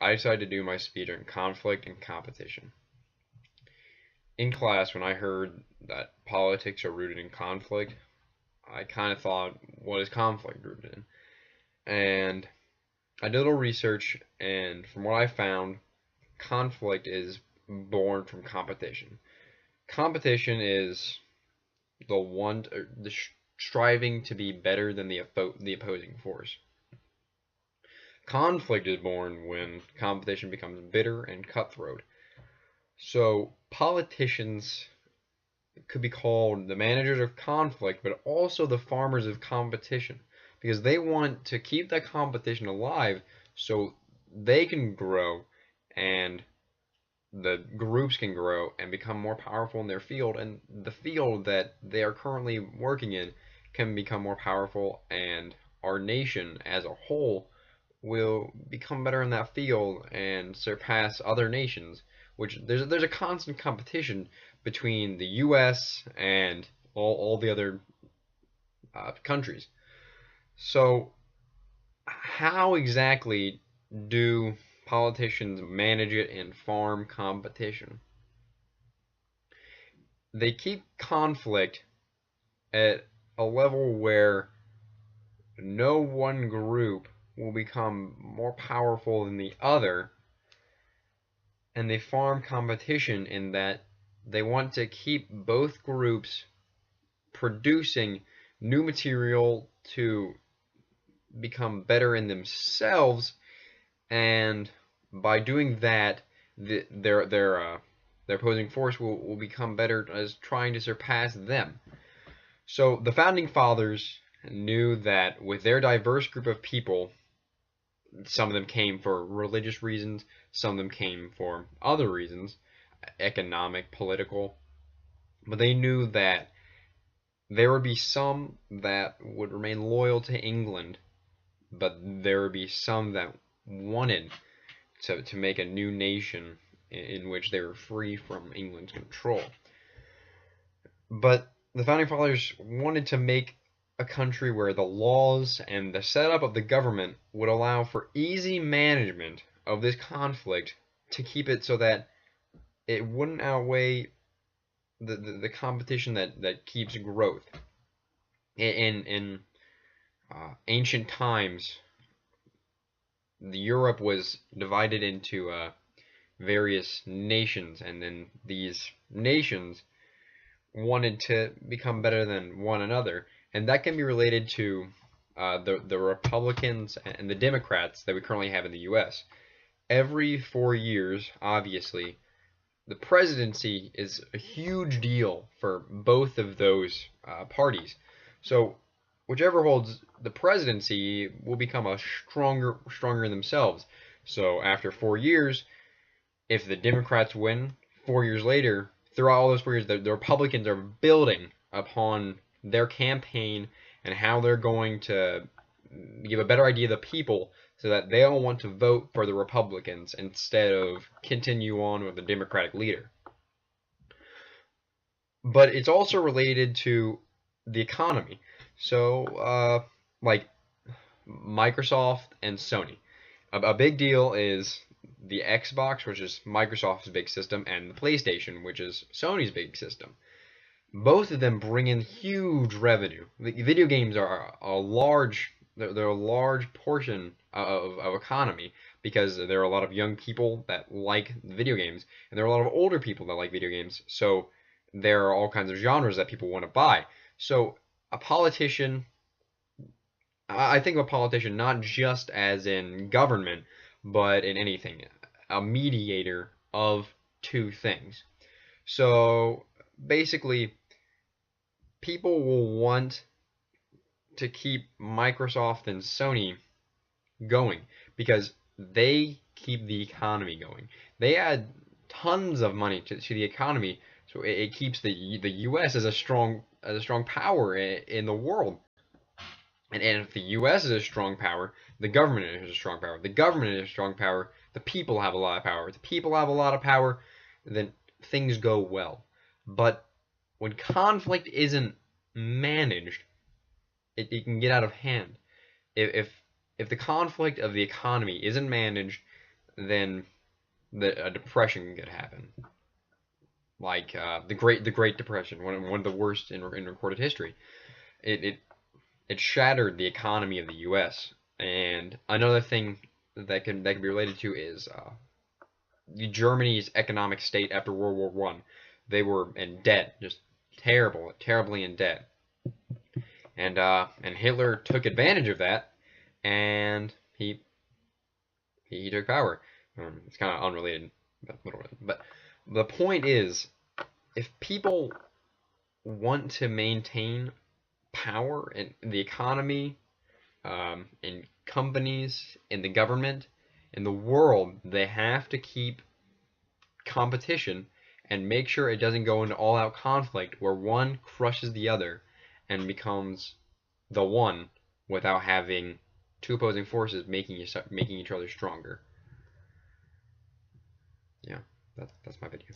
I decided to do my speech on conflict and competition. In class, when I heard that politics are rooted in conflict, I kind of thought, what is conflict rooted in? And I did a little research, and from what I found, conflict is born from competition. Competition is the striving to be better than the opposing force. Conflict is born when competition becomes bitter and cutthroat. So politicians could be called the managers of conflict, but also the farmers of competition, because they want to keep that competition alive so they can grow and the groups can grow and become more powerful in their field, and the field that they are currently working in can become more powerful, and our nation as a whole will become better in that field and surpass other nations. Which there's a constant competition between the U.S. and all the other countries. So how exactly do politicians manage it and farm competition? They keep conflict at a level where no one group will become more powerful than the other, and they farm competition in that they want to keep both groups producing new material to become better in themselves, and by doing that, their opposing force will become better as trying to surpass them. So the founding fathers knew that with their diverse group of people, some of them came for religious reasons, some of them came for other reasons, economic, political, but they knew that there would be some that would remain loyal to England, but there would be some that wanted to make a new nation in which they were free from England's control. But the founding fathers wanted to make a country where the laws and the setup of the government would allow for easy management of this conflict to keep it so that it wouldn't outweigh the competition that keeps growth. In ancient times, Europe was divided into various nations, and then these nations wanted to become better than one another, and that can be related to the Republicans and the Democrats that we currently have in the U.S. Every 4 years, obviously, the presidency is a huge deal for both of those parties. So whichever holds the presidency will become a stronger themselves. So after 4 years, if the Democrats win, 4 years later, throughout all those 4 years, the Republicans are building upon their campaign and how they're going to give a better idea to the people so that they all want to vote for the Republicans instead of continue on with the Democratic leader. But it's also related to the economy. So, like Microsoft and Sony. A big deal is the Xbox, which is Microsoft's big system, and the PlayStation, which is Sony's big system. Both of them bring in huge revenue. The video games are they're a large portion of economy because there are a lot of young people that like video games, and there are a lot of older people that like video games. So there are all kinds of genres that people want to buy. So a politician, I think of a politician not just as in government, but in anything, a mediator of two things. So basically, people will want to keep Microsoft and Sony going because they keep the economy going. They add tons of money to the economy, so it keeps the U.S. as a strong power in the world. And if the U.S. is a strong power, the government is a strong power. The government is a strong power. The people have a lot of power. If the people have a lot of power, then things go well. But when conflict isn't managed, it can get out of hand. If the conflict of the economy isn't managed, then a depression could happen, like the Great Depression, one of the worst in recorded history. It shattered the economy of the U.S. And another thing that can be related to is Germany's economic state after World War One. They were in debt, just terribly in debt, and Hitler took advantage of that, and he took power. It's kind of unrelated, but the point is, if people want to maintain power in the economy, in companies, in the government, in the world, they have to keep competition and make sure it doesn't go into all-out conflict where one crushes the other and becomes the one without having two opposing forces making each other stronger. Yeah, that's my video.